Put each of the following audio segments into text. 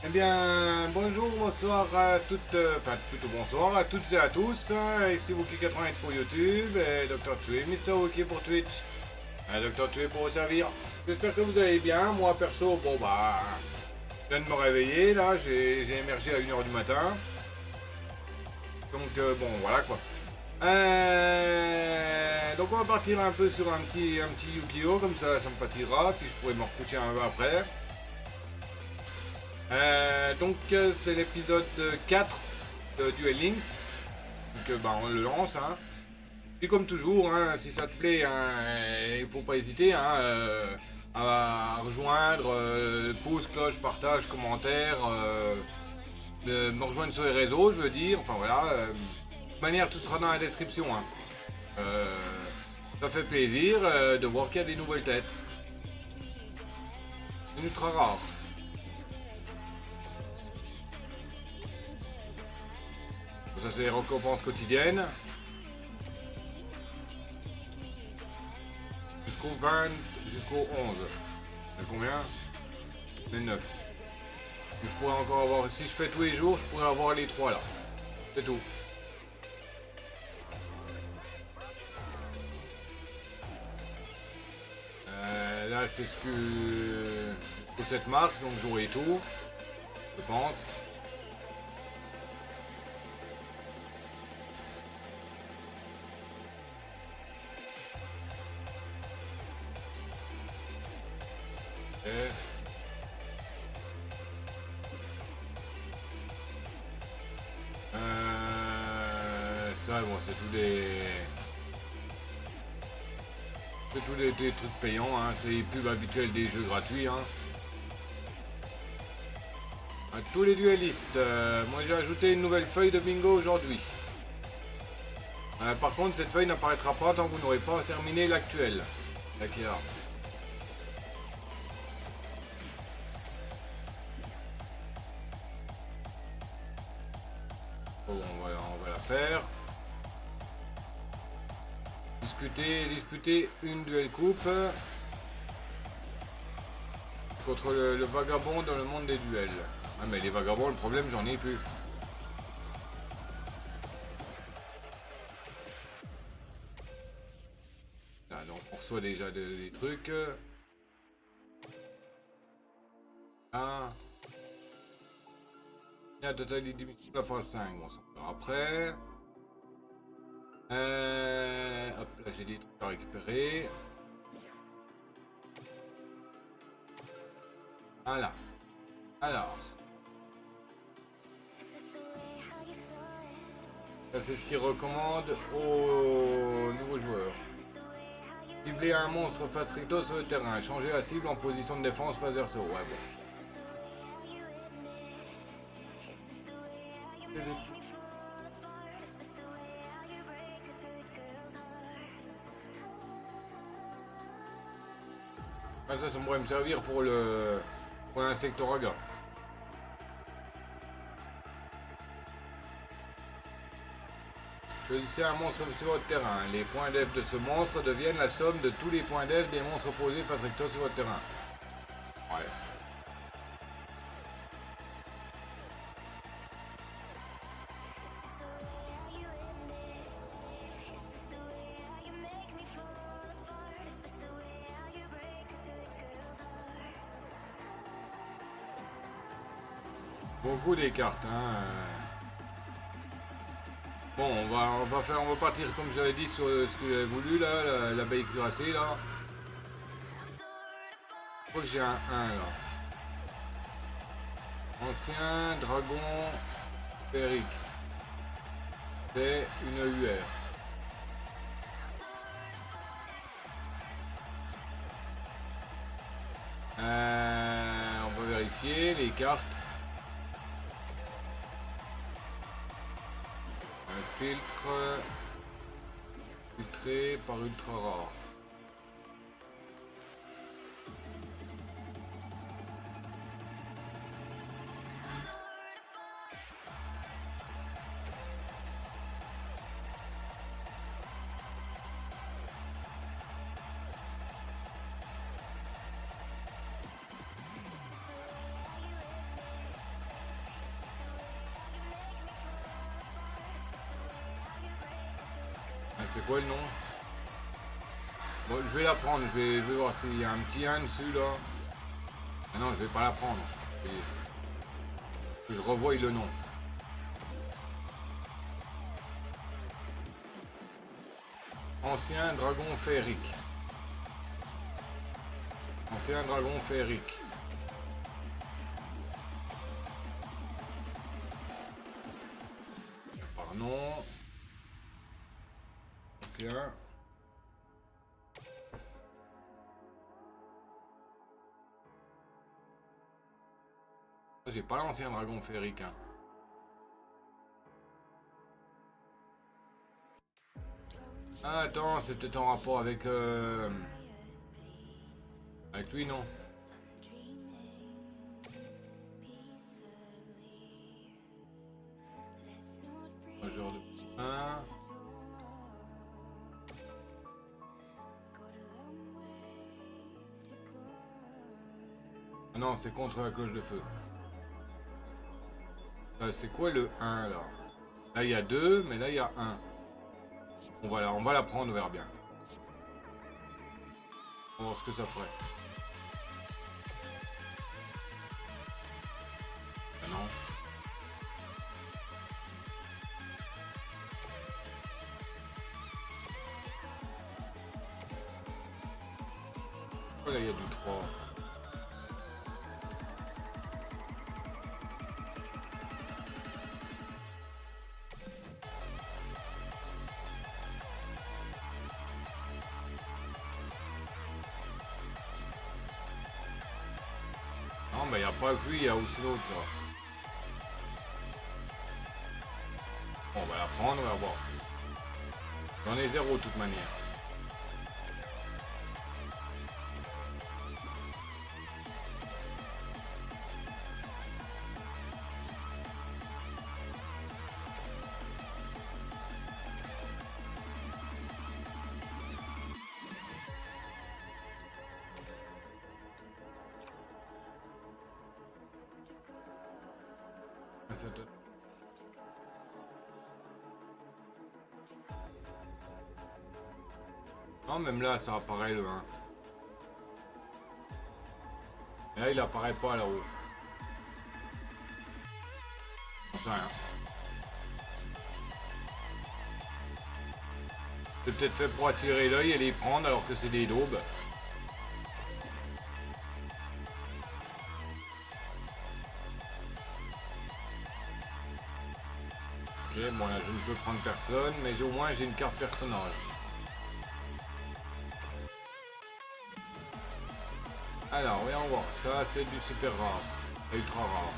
Eh bien, bonjour, bonsoir à toutes, enfin plutôt bonsoir à toutes et à tous. Ici Wookie88 pour YouTube et Dr. Tue, Mister Wookie pour Twitch. Dr. Tue pour vous servir. J'espère que vous allez bien. Moi perso, bon bah, je viens de me réveiller là, j'ai émergé à 1 h du matin. Donc bon, voilà quoi. Donc on va partir un peu sur un petit Yu-Gi-Oh! Comme ça me fatiguera, puis je pourrai me recoucher un peu après. C'est l'épisode 4 de Duel Links. Donc bah, on le lance. Hein. Puis comme toujours, hein, si ça te plaît, hein, il faut pas hésiter hein, à rejoindre, pouce, cloche, partage, commentaire, de me rejoindre sur les réseaux, je veux dire. Enfin voilà. De toute manière, tout sera dans la description. Hein. Euh, Ça fait plaisir de voir qu'il y a des nouvelles têtes. C'est ultra rare. Ça c'est les récompenses quotidiennes. Jusqu'au 20, jusqu'au 11. C'est combien? Les 9. Je pourrais encore avoir, si je fais tous les jours, je pourrais avoir les 3 là. C'est tout. Là c'est ce que... Au 7 mars, donc j'aurai tout. Je pense. Et... Ça bon c'est tous des... C'est tous des trucs payants, hein. C'est les pubs habituels des jeux gratuits. Hein. À tous les duellistes, moi j'ai ajouté une nouvelle feuille de bingo aujourd'hui. Par contre, cette feuille n'apparaîtra pas tant que vous n'aurez pas terminé l'actuel. D'accord. Bon, on va la faire. Disputer une duel coupe contre le vagabond dans le monde des duels. Ah mais les vagabonds, le problème j'en ai plus. Là, donc on reçoit déjà des trucs. Ah. Il y a un total illimité la phase 5. Bon, ça on verra après. Hop, là j'ai des trucs à récupérer. Voilà. Alors. Ça c'est ce qu'il recommande aux nouveaux joueurs. Cibler un monstre face recto sur le terrain. Changer la cible en position de défense face verso. Ouais bon. Ah, ça pourrait me servir pour le... pour l'insectoraga. Choisissez un monstre sur votre terrain. Les points d'F de ce monstre deviennent la somme de tous les points d'F des monstres opposés face recto sur votre terrain. Ouais. Beaucoup des cartes, hein. Bon, on va partir comme j'avais dit sur ce que j'avais voulu là, l'abeille cuirassée là. Je crois que j'ai un 1 là. Ancien dragon férique. C'est une UR. On va vérifier les cartes. Un filtre filtré par ultra rare. C'est quoi le nom? Bon, je vais la prendre, je vais voir s'il y a un petit 1 dessus là. Ah non, je vais pas la prendre. Je revois le nom. Ancien dragon féerique. Ancien dragon féerique. Pardon. Ancien. J'ai pas l'ancien dragon féerique. Hein. Ah, attends, c'est peut-être en rapport avec... Avec lui, non? Un genre de... Ah non, c'est contre la cloche de feu. C'est quoi le 1 là? Là il y a 2, mais là il y a 1. On va la prendre, on verra bien. On va voir ce que ça ferait. Ah non. Oh là il y a du 3. Non, mais il n'y a pas que lui, il y a aussi l'autre là. Bon, on va la prendre, on va voir. J'en ai 0 de toute manière. Non, même là, ça apparaît le 1. Et là, il apparaît pas là-haut. On sait rien. C'est peut-être fait pour attirer l'œil et les prendre alors que c'est des daubes. Ok, bon là je ne peux prendre personne, mais au moins j'ai une carte personnage. Alors, voyons voir, ça c'est du super rare, ultra rare.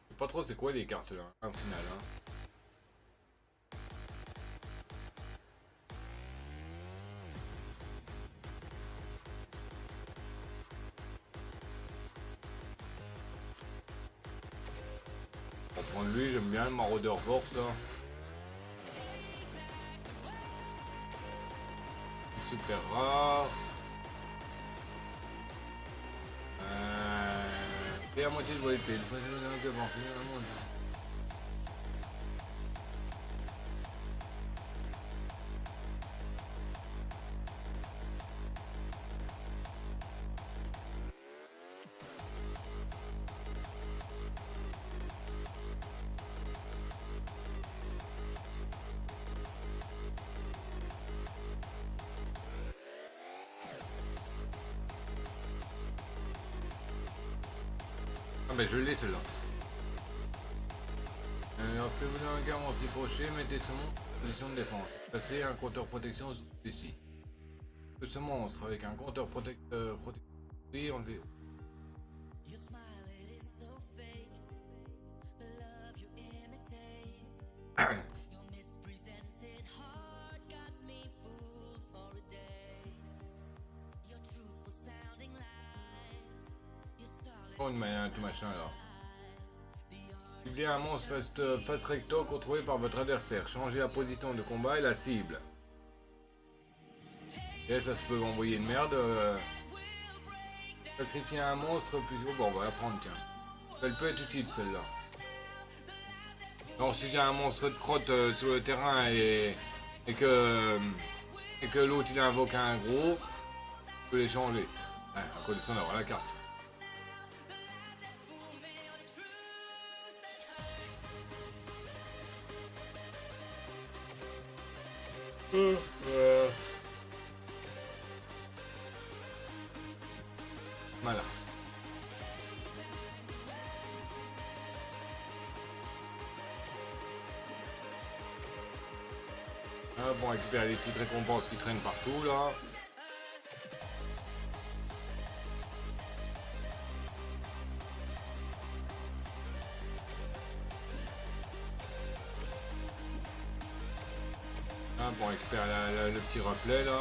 Je sais pas trop c'est quoi les cartes là, au final. Hein. On va prendre lui, j'aime bien le maraudeur force là. Super rare. Et à moitié de vos épées. Ah ben je l'ai celle-là. Faites-vous un garde anti-crochet, mettez ce monstre en position de défense. Passez un compteur protection ici. Ce monstre avec un compteur protecteur oui, on le... Oh, tout machin là. Ciblez un monstre face recto contrôlé par votre adversaire. Changez la position de combat et la cible. Et ça se peut envoyer une merde. Sacrifier un monstre plus... Bon, on va la prendre, tiens. Elle peut être utile, celle-là. Alors, si j'ai un monstre de crotte sur le terrain et que l'autre, il invoque un gros, je peux les changer. Ouais, à condition d'avoir la carte. Voilà. Ah, bon, récupérer les petites récompenses qui traînent partout là. Ah, bon, récupérer le petit reflet là.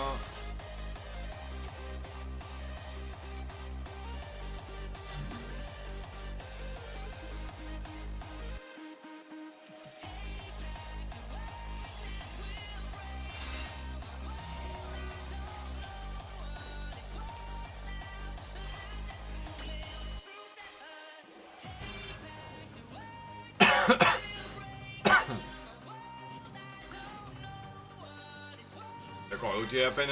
D'accord, l'autre il est à peine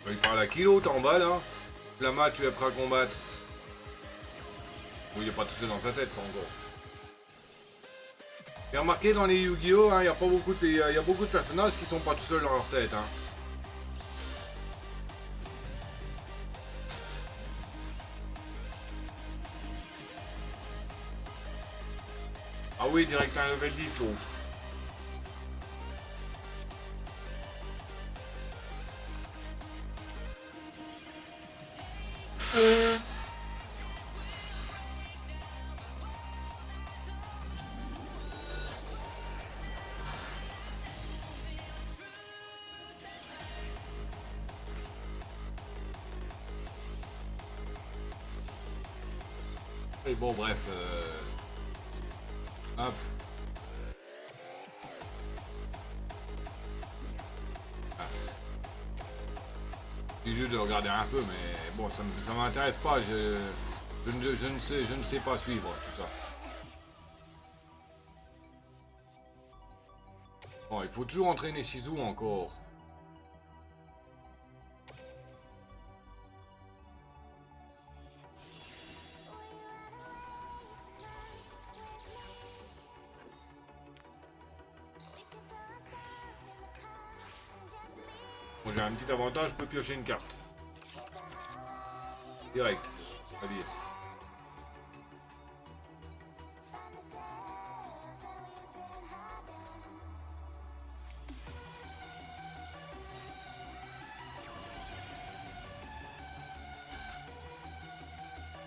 il parle à qui l'autre en bas là? Flamma, tu es prêt à combattre? Oui, il n'est pas tout seul dans sa tête, ça encore. J'ai remarqué dans les Yu-Gi-Oh! Hein, il y a beaucoup de personnages qui sont pas tout seuls dans leur tête. Hein. Ah oui, direct un level 10 l'autre. Et bon, bref. Hop. Ah. C'est juste de regarder un peu, mais bon, ça m'intéresse pas. Je ne sais pas suivre tout ça. Bon, il faut toujours entraîner Shizu encore. Bon, j'ai un petit avantage, je peux piocher une carte. Direct, à dire.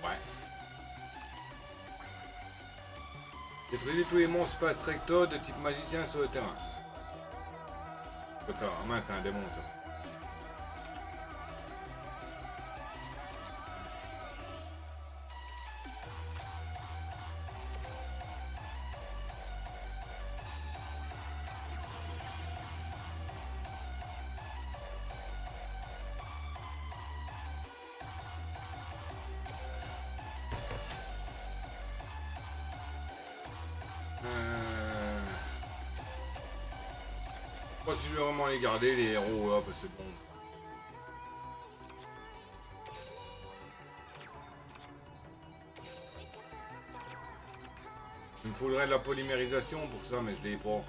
Ouais. Détruisez tous les monstres face recto de type magicien sur le terrain. Ça, mince, c'est un démon ça. Je sais pas si je vais vraiment les garder, les héros là, parce que bon. Il me faudrait de la polymérisation pour ça, mais je l'ai pas.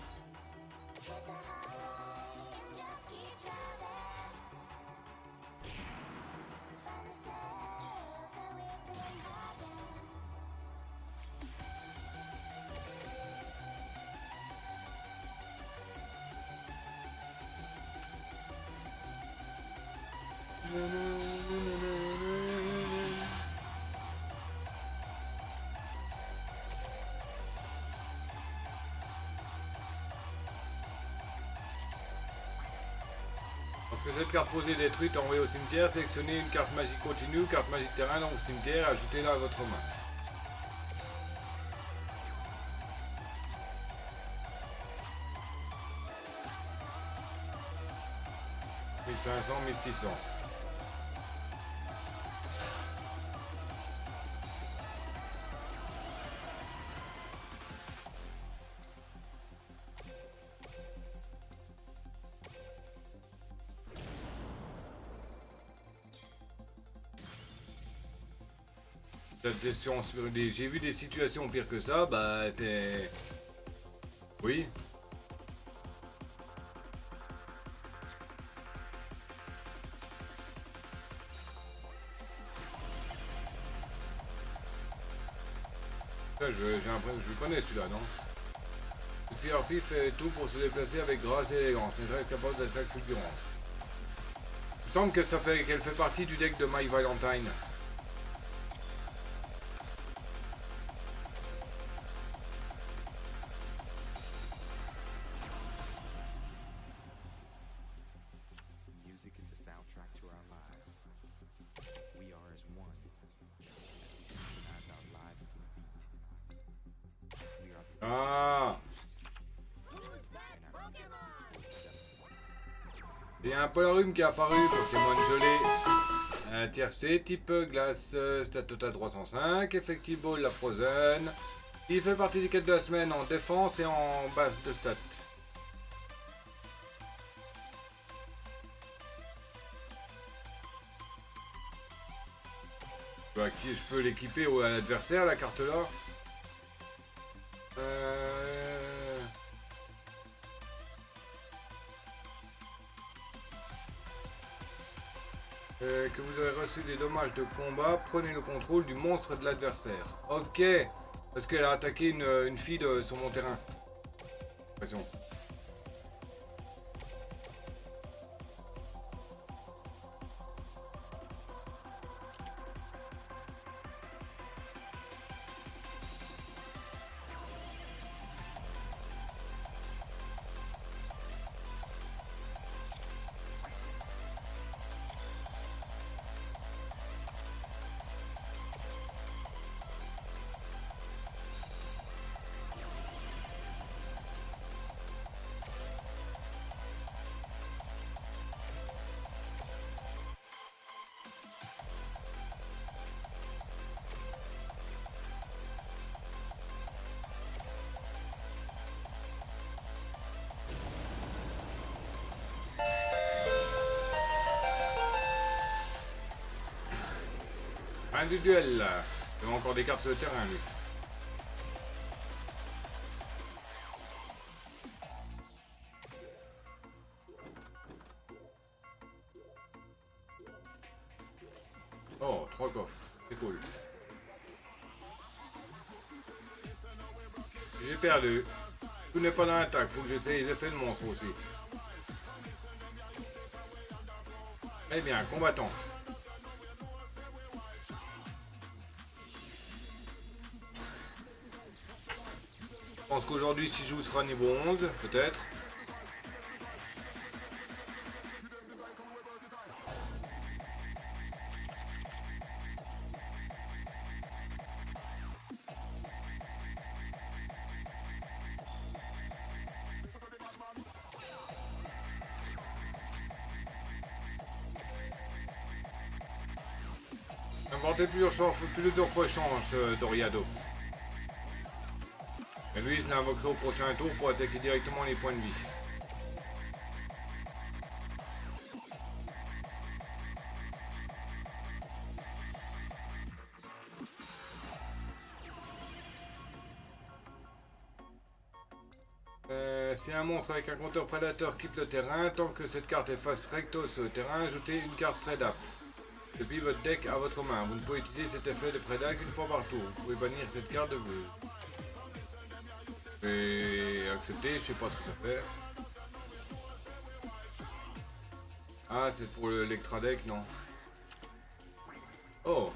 Parce que cette carte posée détruite envoyée au cimetière, sélectionnez une carte magique continue, carte magique terrain dans le cimetière, ajoutez-la à votre main. 1500, 1600. J'ai vu des situations pires que ça, bah t'es... Oui. J'ai l'impression que je le connais celui-là, non? Harpie fait tout pour se déplacer avec grâce et élégance, mais elle est capable d'attaque fulgurante. Il me semble que qu'elle fait partie du deck de My Valentine. Ah! Il y a un Polarum qui est apparu, Pokémon gelé. Un tiercé, type glace, stat total 305, Effective Ball, la Frozen. Il fait partie des quêtes de la semaine en défense et en base de stats. Je peux l'équiper à l'adversaire, la carte là. Que vous avez reçu des dommages de combat, prenez le contrôle du monstre de l'adversaire. Ok, parce qu'elle a attaqué une fille sur mon terrain. Impression. Fin du duel. Il y a encore des cartes sur le terrain, lui. Oh, 3 coffres. C'est cool. J'ai perdu. Tout n'est pas dans l'attaque. Faut que j'essaye les effets de monstre aussi. Eh bien, combattant. Je pense qu'aujourd'hui, si je joue, sera niveau 11, peut-être. Inventer plusieurs fois chance, Doriado. Et lui, je l'invoquerai au prochain tour pour attaquer directement les points de vie. Si un monstre avec un compteur prédateur quitte le terrain, tant que cette carte est face recto sur le terrain, ajoutez une carte prédap. Depuis votre deck à votre main. Vous ne pouvez utiliser cet effet de prédac qu'une fois par tour. Vous pouvez bannir cette carte de vous. Et accepter, je sais pas ce que ça fait. Ah, c'est pour l'Electra Deck, non. Oh.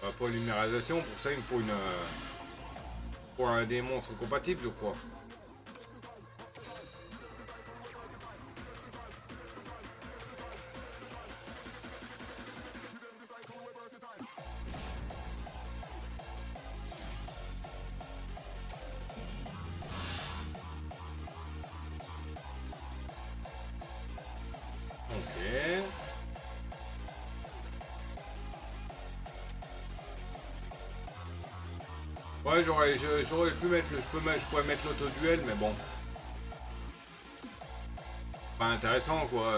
Bah, pour l'numérisation, pour ça il me faut pour des monstres compatibles, je crois. Ouais, j'aurais pu mettre je pourrais mettre l'auto-duel, mais bon. Pas intéressant, quoi.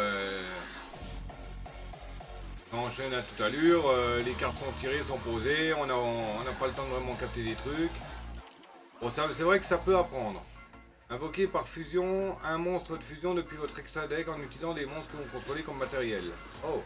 On enchaîne à toute allure, les cartes sont tirées, sont posées, on n'a pas le temps de vraiment capter des trucs. Bon, c'est vrai que ça peut apprendre. Invoquer par fusion un monstre de fusion depuis votre extra deck en utilisant des monstres que vous contrôlez comme matériel. Oh.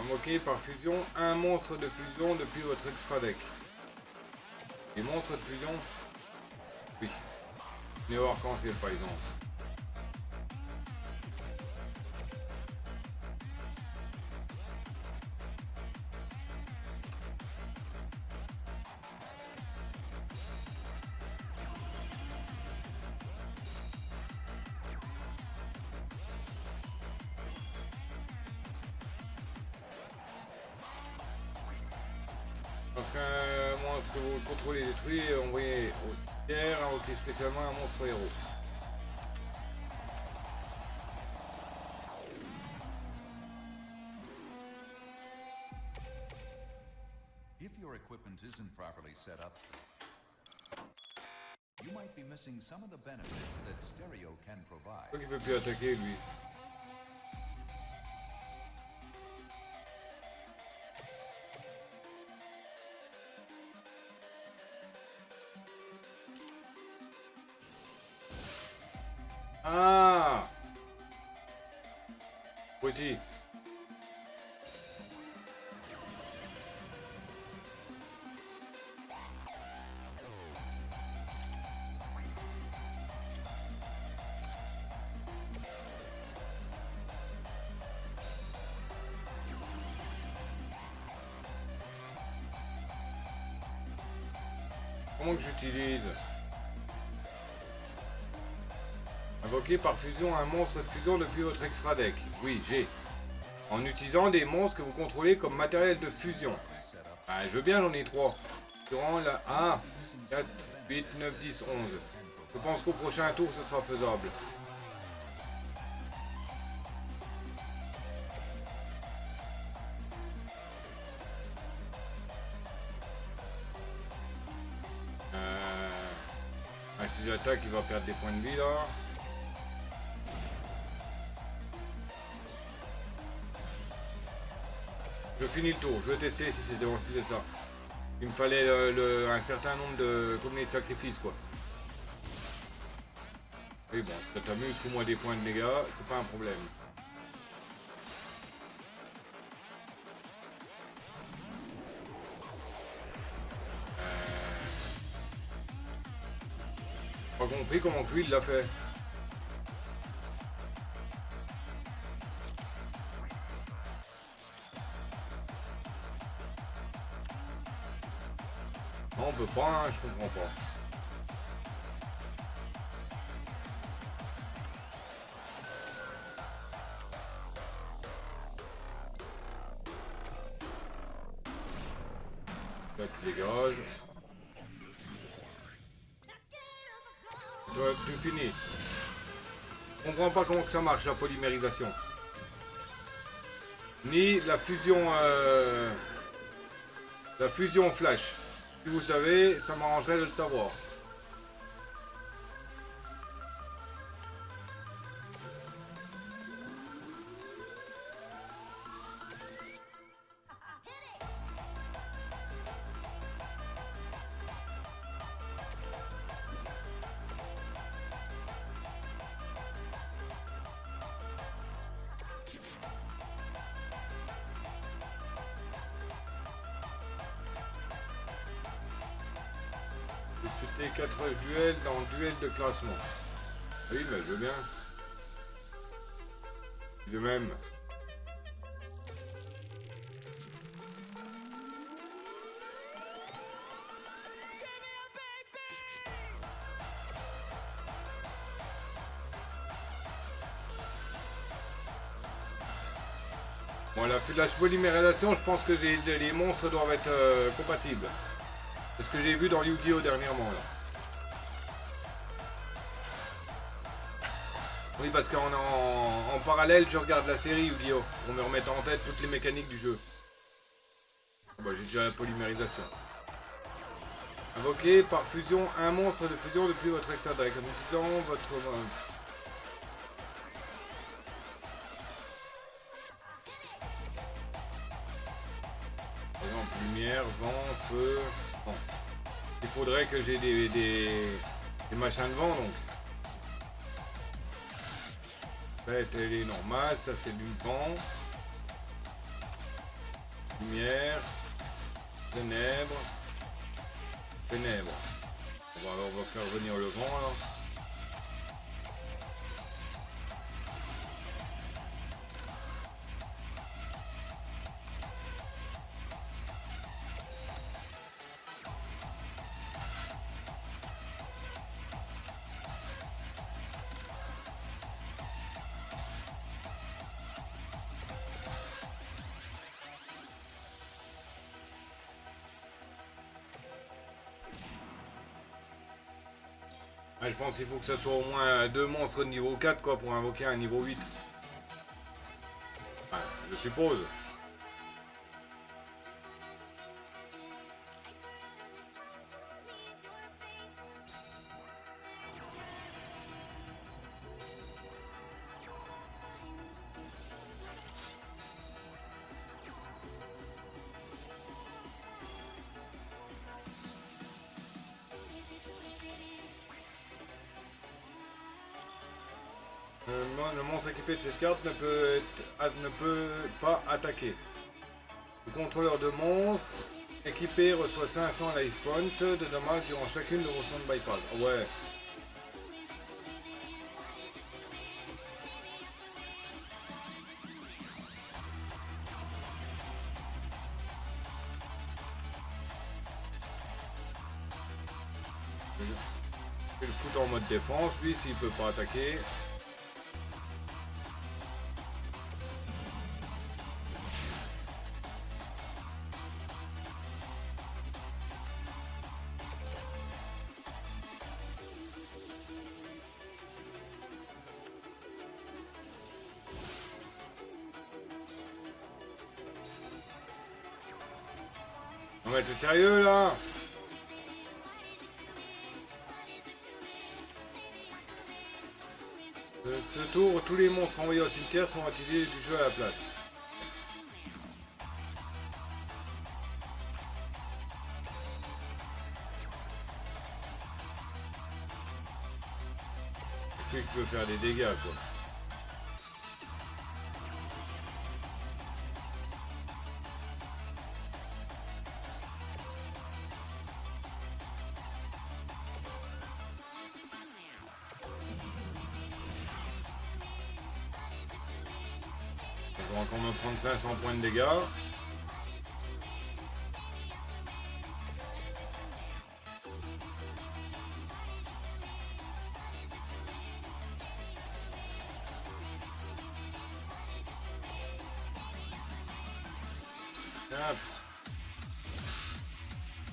Invoquer par fusion un monstre de fusion depuis votre extra deck. Les monstres de fusion? Oui. Néo-arc-en-ciel par exemple. Parce qu'un monstre que vous contrôlez détruit, envoyez au cimetière, invoquez spécialement un monstre héros. If your equipment isn't properly set up, you might be missing some of the benefits that Stereo can provide. Pourquoi il peut plus attaquer lui? Ah! Petit. Comment que j'utilise? Invoquer par fusion un monstre de fusion depuis votre extra deck. Oui, j'ai. En utilisant des monstres que vous contrôlez comme matériel de fusion. Ah, je veux bien, j'en ai 3. Durant la 1, 4, 8, 9, 10, 11. Je pense qu'au prochain tour, ce sera faisable. Si j'attaque, il va perdre des points de vie là. Je finis le tour, je vais tester si c'est ça. Il me fallait un certain nombre de combien de sacrifices quoi. Oui bon, si ça t'amuse, fous-moi des points de dégâts, c'est pas un problème. Pas compris comment lui il l'a fait. Non, on peut pas, hein, je comprends pas. Là, tu dégages. Toi, tu finis. Je comprends pas comment que ça marche la polymérisation. Ni la fusion flash. Si vous savez, ça m'arrangerait de le savoir. Disputer 4 rushs duel dans duel de classement. Oui, mais je veux bien. De même. Bon, la flash polymérisation, je pense que les monstres doivent être compatibles. C'est ce que j'ai vu dans Yu-Gi-Oh dernièrement là. Oui, parce en parallèle, je regarde la série Yu-Gi-Oh pour me remettre en tête toutes les mécaniques du jeu. Bah, j'ai déjà la polymérisation. Invoquez par fusion un monstre de fusion depuis votre extra deck. En utilisant votre... Par exemple, lumière, vent, feu... Bon. Il faudrait que j'ai des machins de vent, donc. Fait, elle est normale, ça c'est du vent. Lumière. Ténèbres. Ténèbres. On va faire venir le vent là. Ouais, je pense qu'il faut que ça soit au moins 2 monstres de niveau 4 quoi pour invoquer un niveau 8. Ouais, je suppose. Le monstre équipé de cette carte ne peut pas attaquer. Le contrôleur de monstres équipé reçoit 500 life points de dommages durant chacune de vos stand-by phases. Ouais. Je vais le foutre en mode défense, lui s'il peut pas attaquer. Non mais t'es sérieux là? Ce tour, tous les monstres envoyés au cimetière sont utilisés du jeu à la place. Puis que tu peux faire des dégâts quoi. On va encore me prendre 500 points de dégâts. Hop. Ça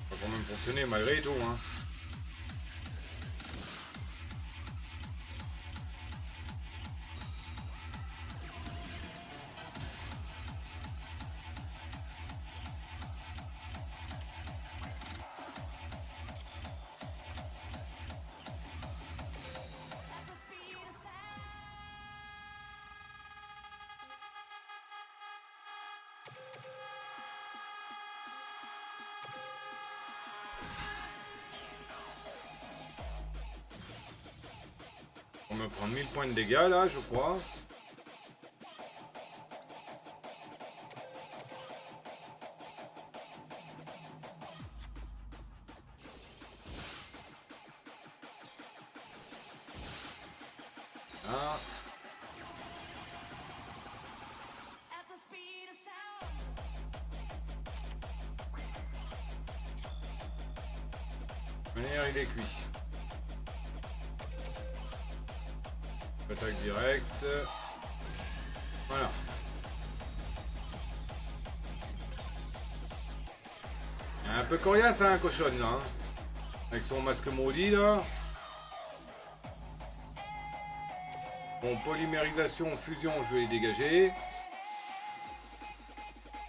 va quand même fonctionner malgré tout hein. On va me prendre 1000 points de dégâts là je crois. Ah. Manière il est cuit. Attaque directe. Voilà. peu coriace, hein, cochonne, là. Hein. Avec son masque maudit, là. Bon, polymérisation, fusion, je vais les dégager.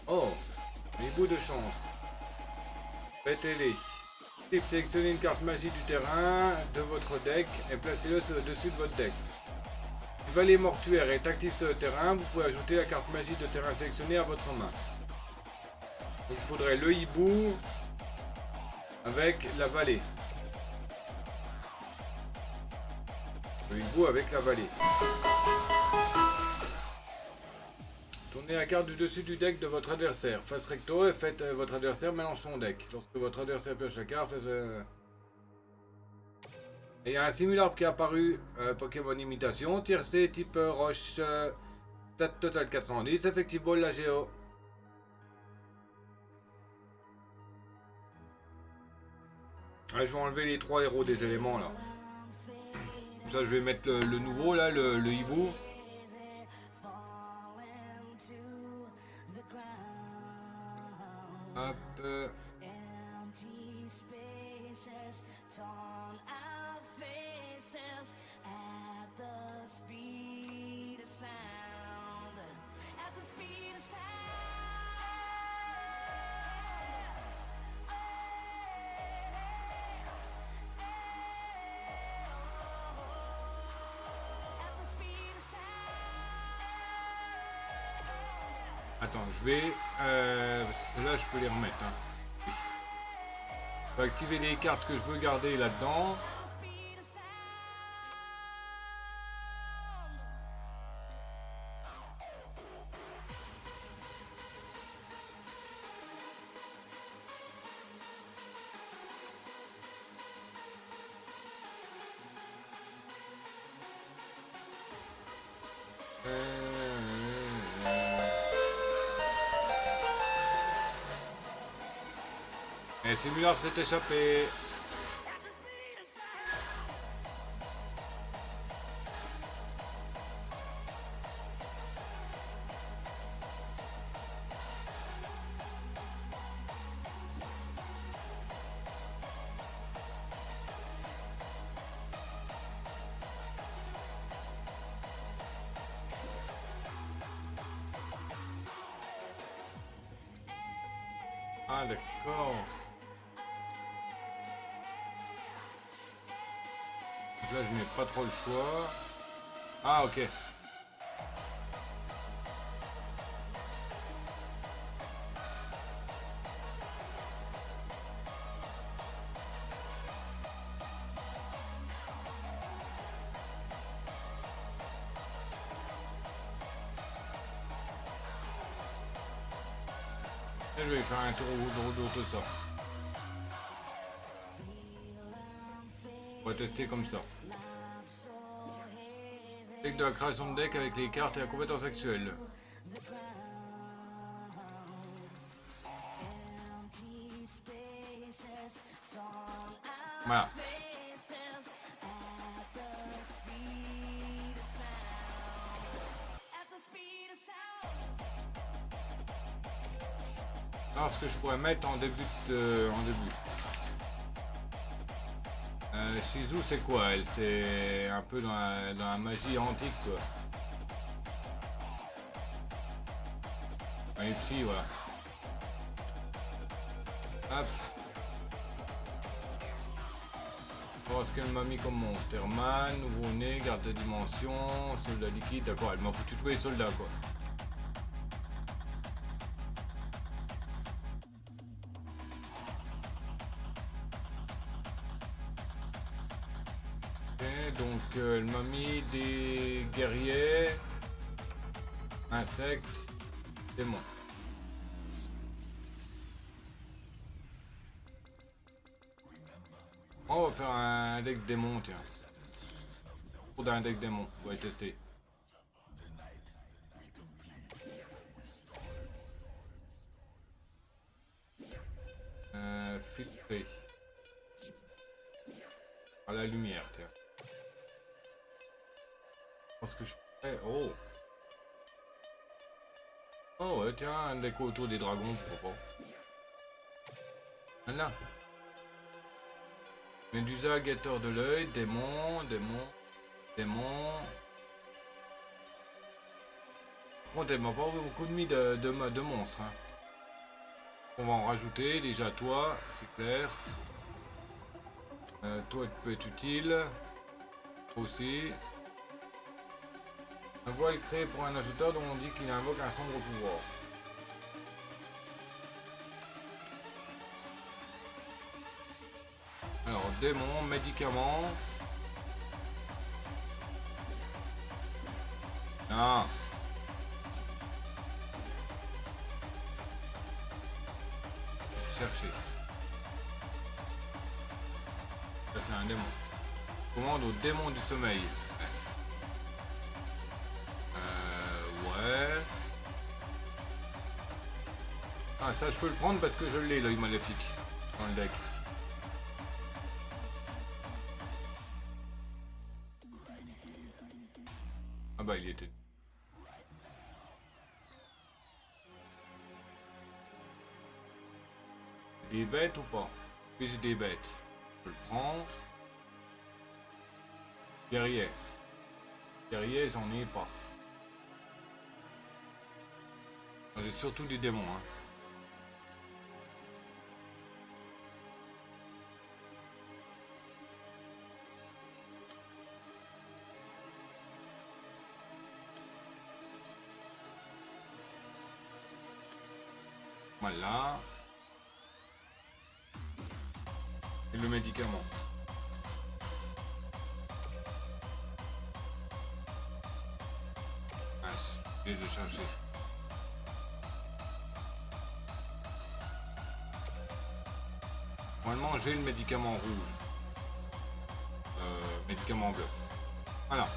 Oh, les bouts de chance. Faites-les. Type, sélectionnez une carte magie du terrain de votre deck et placez-le sur le dessus de votre deck. Si le valet mortuaire est actif sur le terrain, vous pouvez ajouter la carte magie de terrain sélectionnée à votre main. Il faudrait le hibou avec la vallée. Le hibou avec la vallée. Tournez la carte du dessus du deck de votre adversaire. Face recto et faites votre adversaire mélange son deck. Lorsque votre adversaire pioche la carte, faites... Et il y a un simulacre qui est apparu, Pokémon imitation, tiercé type roche, stat total 410, effective ball la géo. Allez, je vais enlever les 3 héros des éléments là. Ça, je vais mettre le nouveau là, le hibou. Hop. Attends, je vais... Celles-là, je peux les remettre. Hein. Je vais activer les cartes que je veux garder là-dedans. Et simulacre s'est échappé. Ah d'accord. Là, je n'ai pas trop le choix. Ah, ok. Et je vais faire un tour autour de ça. On va tester comme ça. Deck de la création de deck avec les cartes et la compétence actuelle. Voilà. Alors, ce que je pourrais mettre en début Shizu, c'est quoi elle? C'est un peu dans la magie antique, quoi. Un psy, voilà. Hop. Alors, ce qu'elle m'a mis comme monstre? Terman, nouveau-né, garde de dimension, soldat liquide, d'accord, elle m'a foutu tous les soldats, quoi. Donc elle m'a mis des guerriers, insectes, démons. On va faire un deck démon, tiens. Pour d'un deck démon, on va y tester. Filtré. À la lumière, tiens. Parce que je fais... Oh! Oh ouais, tiens, un deck autour des dragons, pourquoi pas. Voilà. Médusa, guetteur de l'œil, démon. Par contre, elle m'a pas beaucoup mis de monstres. Hein. On va en rajouter, déjà toi, c'est clair. Toi, tu peux être utile. Toi aussi. Un voile créé pour un ajouteur dont on dit qu'il invoque un sombre pouvoir. Alors, démon, médicament. Ah. Chercher. Ça, c'est un démon. Commande au démon du sommeil. Ouais. Ah, ça, je peux le prendre parce que je l'ai, l'œil maléfique. Dans le deck. Ah bah, il était... Des bêtes ou pas? Oui, j'ai des bêtes. Je le prends. Guerrier. Guerrier, j'en ai pas. J'ai surtout des démons. Hein. Voilà. Et le médicament. Ah, je vais le chercher. Normalement, j'ai le médicament rouge. Médicament bleu. Voilà.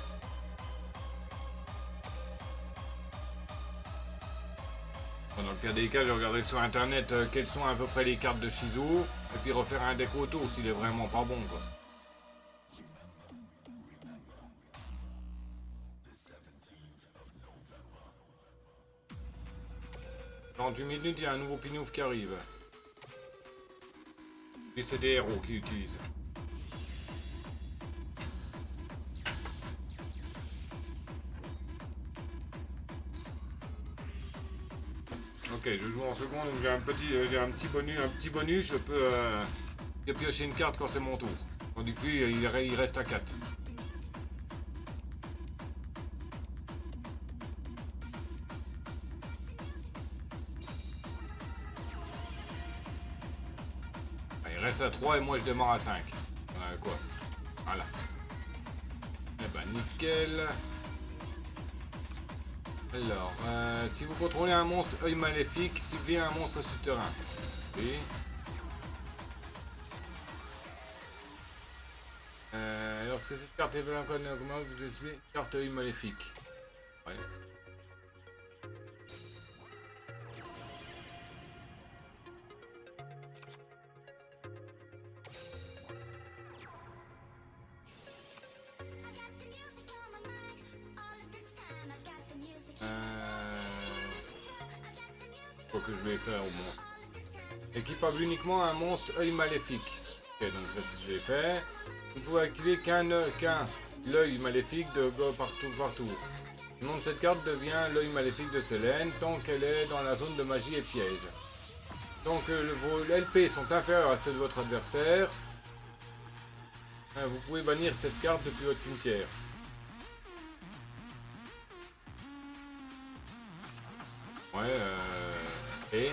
Bon, dans le pire des cas, j'ai regardé sur internet quelles sont à peu près les cartes de Shizu. Et puis refaire un deck auto s'il est vraiment pas bon quoi. Dans 8 minutes, il y a un nouveau pinouf qui arrive. Et c'est des héros qui utilisent. Ok, je joue en seconde, donc j'ai un petit bonus, je peux piocher une carte quand c'est mon tour. Tandis que lui, il reste à 4. Il reste à 3 et moi je démarre à 5. Quoi? Voilà. Eh ben nickel. Alors, si vous contrôlez un monstre œil maléfique, ciblez un monstre souterrain. Oui. Lorsque cette carte est en code, vous utilisez carte œil maléfique. Ouais. Faut que je vais faire au monstre. Équipable uniquement un monstre œil maléfique. Ok, donc ça je l'ai fait. Vous pouvez activer qu'un l'œil maléfique de go partout. Le nom de cette carte devient l'œil maléfique de Selene tant qu'elle est dans la zone de magie et piège. Donc vos LP sont inférieurs à ceux de votre adversaire. Vous pouvez bannir cette carte depuis votre cimetière. Ouais, et...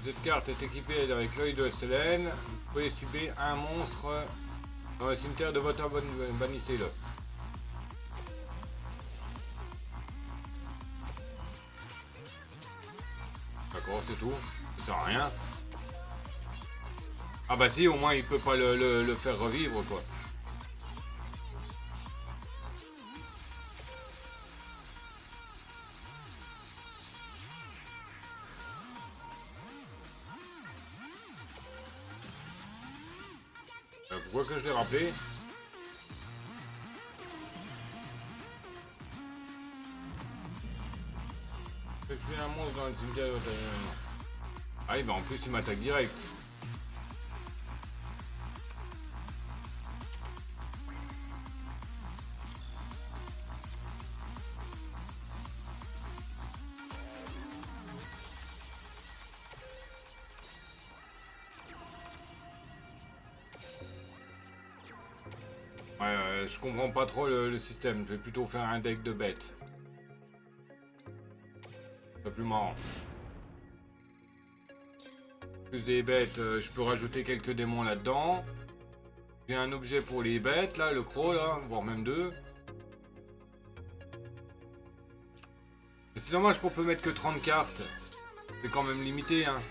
Cette carte est équipée avec l'œil de Selene. Vous pouvez cibler un monstre dans le cimetière de votre bannissez-le. D'accord, c'est tout. Ça sert à rien. Ah bah si, au moins il peut pas le faire revivre quoi. Pourquoi que je l'ai rappelé? Je fais un monstre dans le cimetière. Ah oui, bah en plus il m'attaque direct. Ouais, je comprends pas trop le système. Je vais plutôt faire un deck de bêtes. C'est plus marrant. Plus des bêtes, je peux rajouter quelques démons là-dedans. J'ai un objet pour les bêtes, là, le croc, là, voire même deux. Mais c'est dommage qu'on peut mettre que 30 cartes. C'est quand même limité, hein.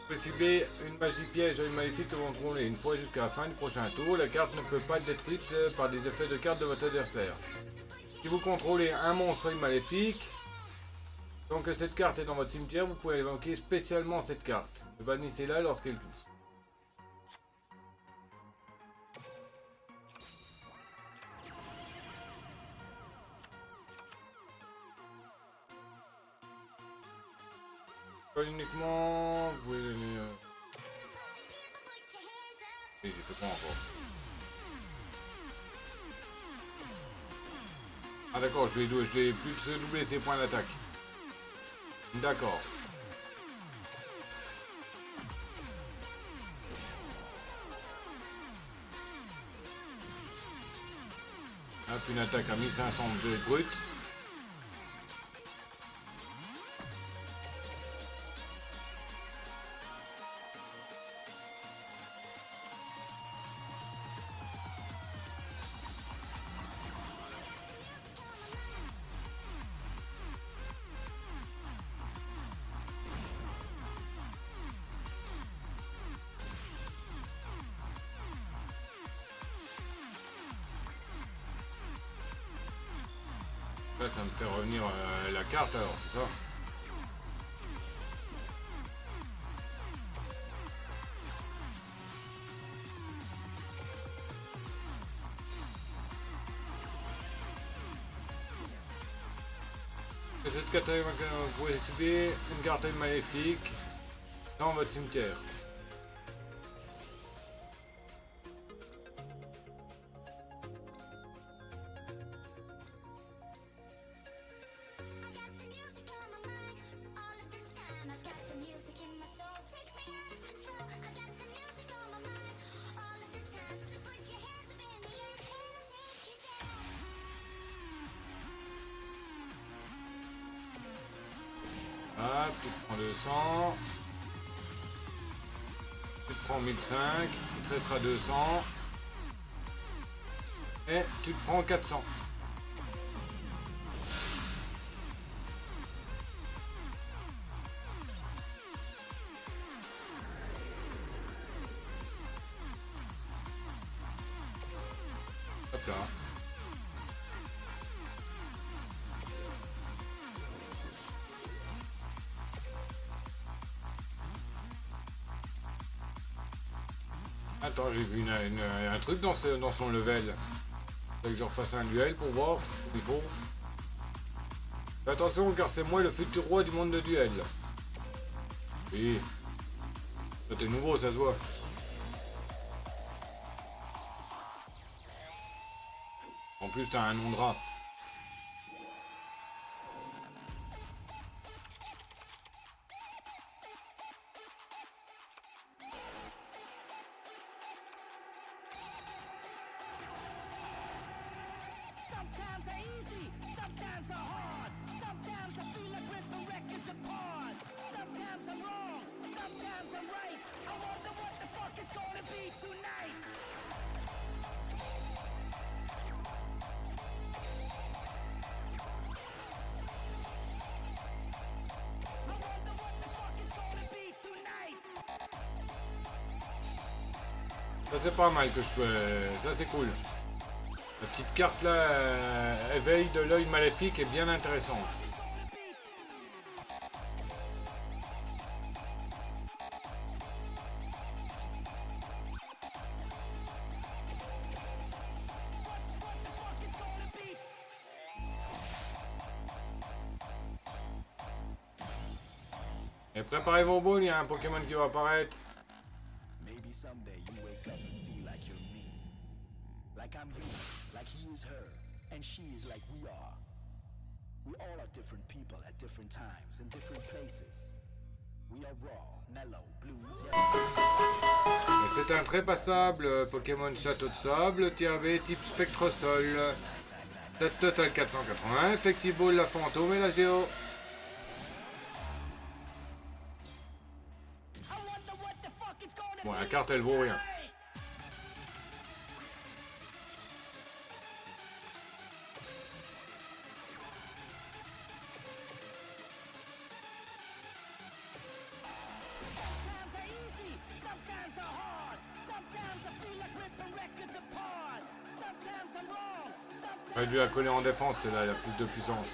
Vous pouvez cibler une magie piège ou une maléfique que vous contrôlez une fois jusqu'à la fin du prochain tour. La carte ne peut pas être détruite par des effets de carte de votre adversaire. Si vous contrôlez un monstre ou une maléfique, tant que cette carte est dans votre cimetière, vous pouvez évoquer spécialement cette carte. Bannissez-la lorsqu'elle touche. Pas uniquement... Vous pouvez donner... Oui, j'ai fait quoi encore? Ah d'accord, je vais plus doubler ses points d'attaque. D'accord. Hop, une attaque à 1500 de brut. Là, ça me fait revenir la carte alors, c'est ça? Cette carte, vous pouvez activer une carte maléfique dans votre cimetière. Ah, tu te prends 200. Tu te prends 1005. Tu te restera 200. Et tu te prends 400. Hop là. Attends, j'ai vu un truc dans son level. Faut que je refasse un duel pour voir il faut. Fais attention car c'est moi le futur roi du monde de duel. Oui. Ça t'es nouveau, ça se voit. En plus t'as un nom de rat. Sometimes are easy, sometimes are hard. Sometimes I feel like ripping records apart. Sometimes I'm wrong, sometimes I'm right. I wonder what the fuck it's gonna be tonight. I wonder what the fuck it's gonna be tonight. Ça c'est pas mal que je peux. Ça c'est cool. La petite carte là, éveil de l'œil maléfique est bien intéressante. Et préparez vos boules, il y a un Pokémon qui va apparaître. Maybe someday you wake up and feel like you're me. Like I'm you, like he is her, and she is like we are. We all are different people at different times in different places. We are raw, mellow, blue, yellow. C'est un très passable Pokémon Château de Sable, TAV type Spectrosol. Tête totale 480, Effective Ball, la fantôme et la géo. Bon, la carte elle vaut rien. J'aurais dû la coller en défense, c'est là, il y a plus de puissance.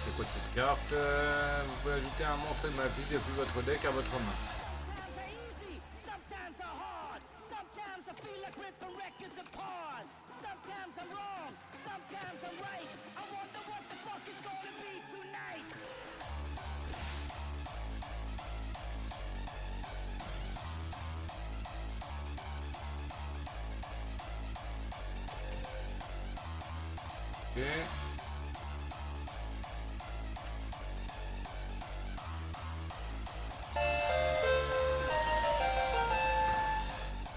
C'est quoi cette carte? Vous pouvez ajouter un monstre de ma vie depuis votre deck à votre main. Ok.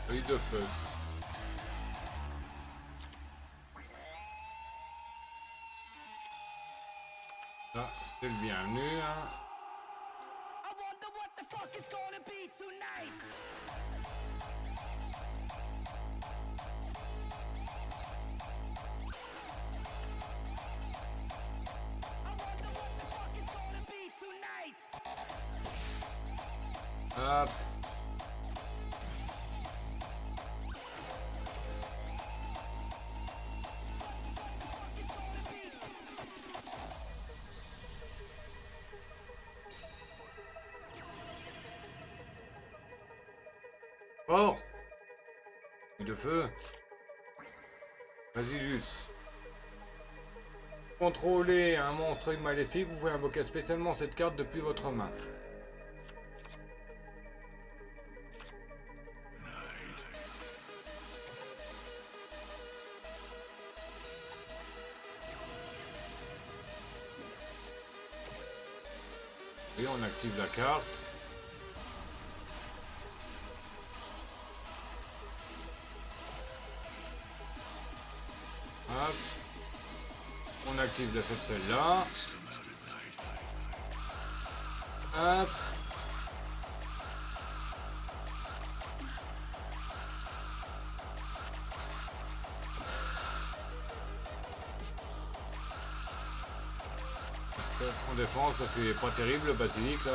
Œil de feu. Ça, c'est le bienvenu, hein. Hop. Or. De feu. Basilus. Contrôlez un monstre maléfique, vous pouvez invoquer spécialement cette carte depuis votre main. Et on active la carte. Hop. On active celle-là. Hop. En défense parce qu'il est pas terrible le basilic là.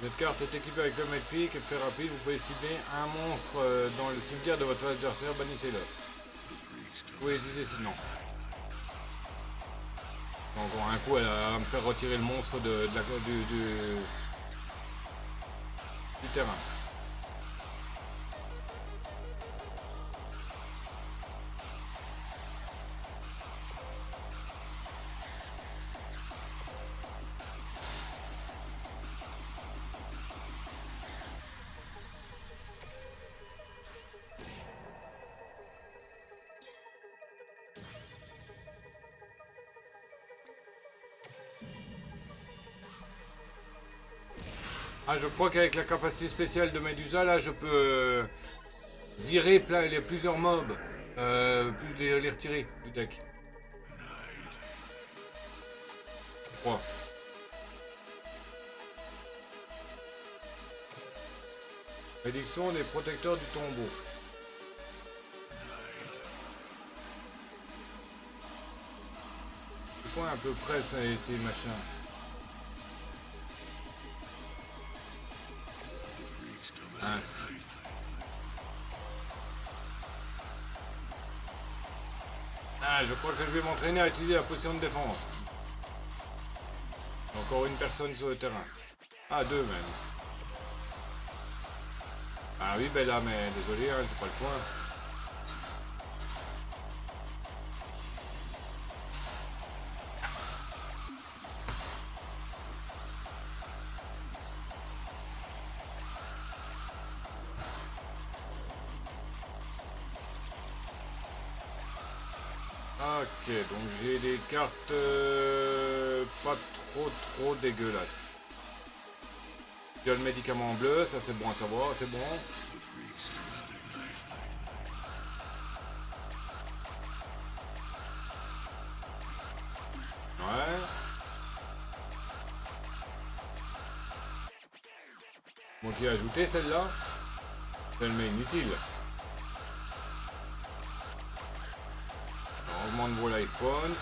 Cette carte est équipée avec le maléfique et fait rapide, vous pouvez cibler un monstre dans le cimetière de votre adversaire, bannissez-le. Vous pouvez utiliser sinon. Encore un coup elle va me faire retirer le monstre du terrain. Ah, je crois qu'avec la capacité spéciale de Medusa, là, je peux virer plusieurs mobs, les retirer du deck. 3. Prédiction des protecteurs du tombeau. C'est quoi à peu près ça, ces machins? Hein. Ah, je crois que je vais m'entraîner à utiliser la position de défense. Encore une personne sur le terrain. Ah, deux même. Ah oui, ben là, mais désolé, hein, j'ai pas le choix. Ok, donc j'ai des cartes pas trop dégueulasses. Il y a le médicament bleu, ça c'est bon à savoir, c'est bon. Ouais. Bon, qui a ajouté celle-là? Tellement inutile. On augmente vos life points.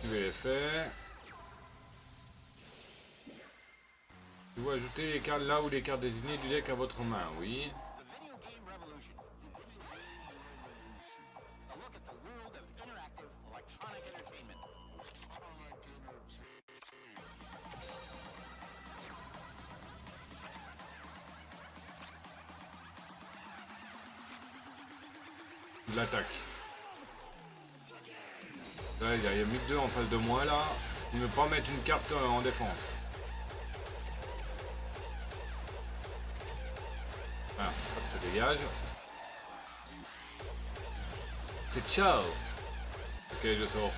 Je vais les faire. Vous ajoutez les cartes là ou les cartes désignées du deck à votre main, oui. L'attaque. Là, il y a mis que deux en face de moi là. Il ne peut pas mettre une carte en défense. Ah, hop, ça dégage. C'est ciao. Ok, je sors.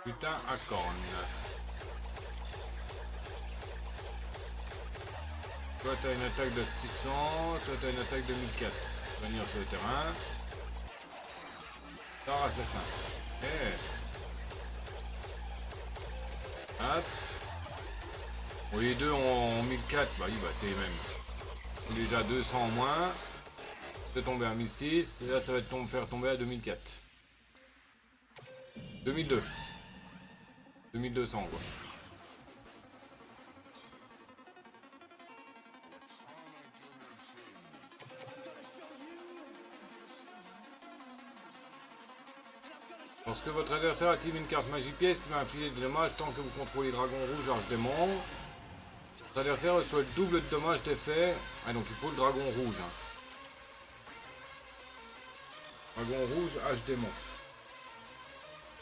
Putain, à corne. Toi t'as une attaque de 600, toi t'as une attaque de 1004. Venir sur le terrain. Star assassin. Eh. Hop. Bon, les deux ont 1004, bah oui, bah c'est les mêmes. Déjà 200 en moins. C'est tombé à 1006, et là ça va faire tomber à 2004. 2002. 2200 quoi. Lorsque votre adversaire active une carte magie pièce qui va infliger des dommages tant que vous contrôlez Dragon Rouge, Arche Démon, votre adversaire reçoit le double de dommages d'effet. Ah donc il faut le Dragon Rouge. Hein. Dragon Rouge, Arche Démon.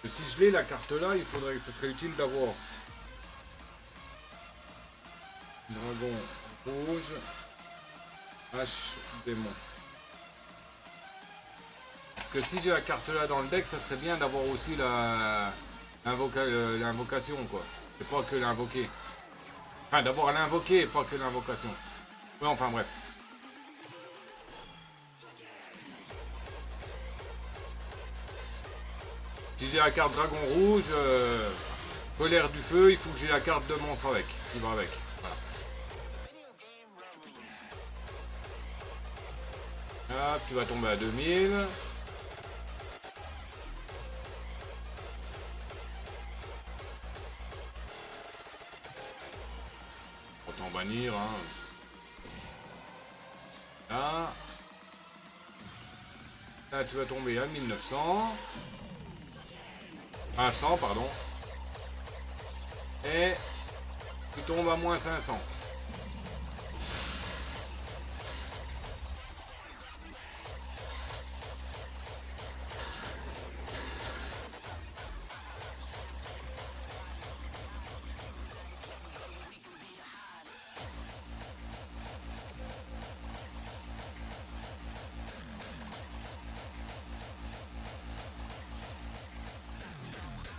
Et si je l'ai la carte là, il faudrait que ce serait utile d'avoir Dragon Rouge, H Démon. Parce que si j'ai la carte là dans le deck, ça serait bien d'avoir aussi l'invocation quoi. Et pas que l'invoquer. Enfin d'abord l'invoquer et pas que l'invocation. Ouais, enfin bref. Si j'ai la carte Dragon Rouge, colère du feu, il faut que j'ai la carte de monstre avec, qui va avec. Voilà. Hop, tu vas tomber à 2000. Autant bannir, hein. Là. Là, tu vas tomber à 1900. À 100, pardon. Et tu tombes à moins 500.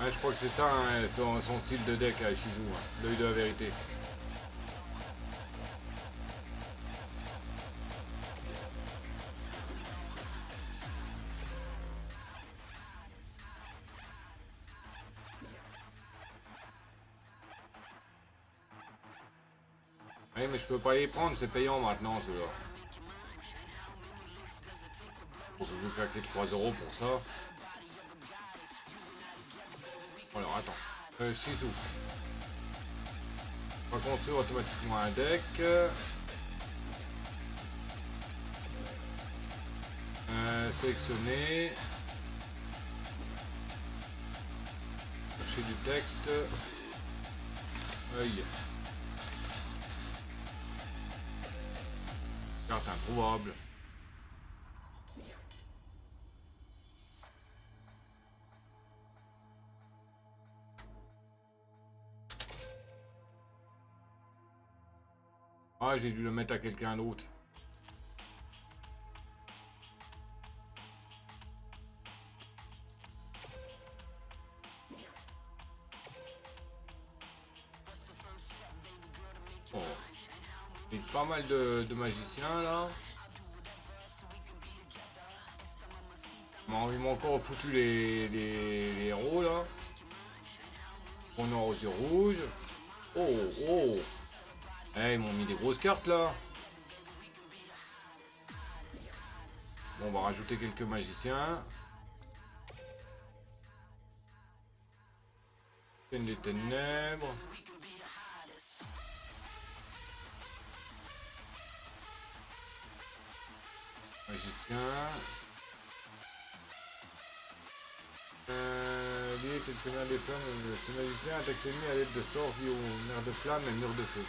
Je crois que c'est ça hein, son style de deck à Shizu, hein, l'œil de la vérité. Oui, mais je peux pas les prendre, c'est payant maintenant, ceux-là. Faut que je vais claquer 3 euros pour ça. Alors, attends. Shizu. On va construire automatiquement un deck. Sélectionner. Chercher du texte. Œil. Carte introuvable. Ah, j'ai dû le mettre à quelqu'un d'autre. Oh. Il y a pas mal de magiciens là. Bon, ils m'ont encore foutu les héros là. On a aux yeux rouges. Oh, oh. Eh, ils m'ont mis des grosses cartes là. Bon, on va rajouter quelques magiciens. Scène des ténèbres. Magicien. Lié quelques nerfs des flammes. Ce magicien attaque ses ennemis à l'aide de sorts liés aux nerfs de flamme et murs de feu.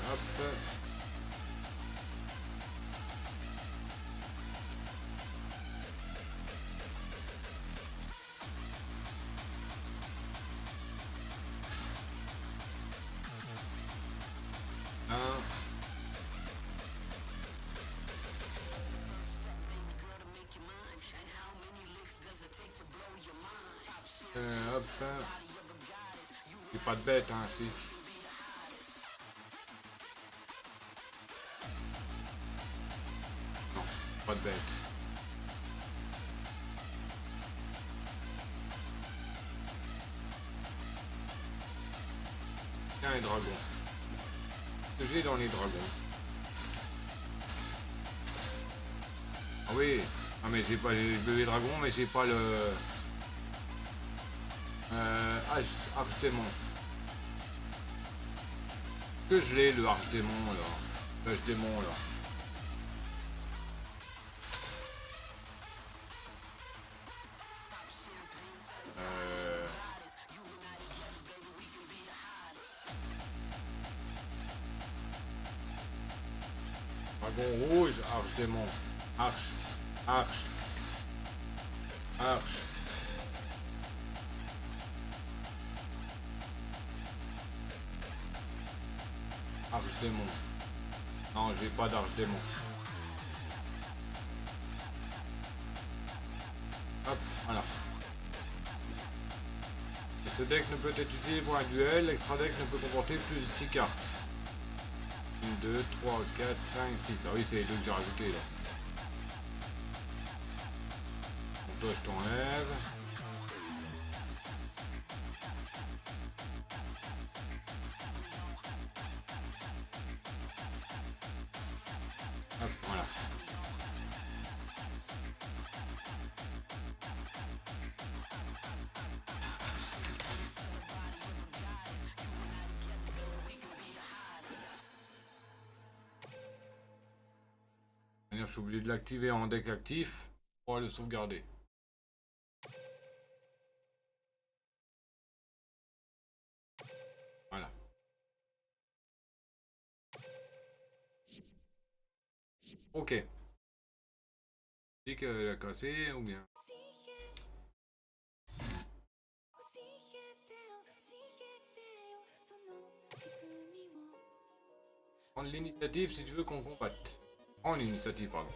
Hop. Un. Hop. J'ai pas de bête, hein, si. Non, pas de bête. Tiens, les dragons. J'ai dans les dragons. Ah oui. Ah mais j'ai pas les bébés dragons, mais j'ai pas le archdémon. Que je l'ai le archdémon là. L'archdémon là. Dragon rouge, archdémon. Arche. Arche. Arche. Archdémon. Non, j'ai pas d'archdémon. Hop, voilà. Et ce deck ne peut être utilisé pour un duel. L'extra deck ne peut comporter plus de 6 cartes. 1, 2, 3, 4, 5, 6. Ah oui, c'est les deux que j'ai rajoutés là. Donc toi, je t'enlève. Hop, voilà. Je suis obligé de l'activer en deck actif pour le sauvegarder. Voilà. Ok. Dit qu'elle a cassé ou bien. Prendre l'initiative si tu veux qu'on combatte. Prends l'initiative, pardon.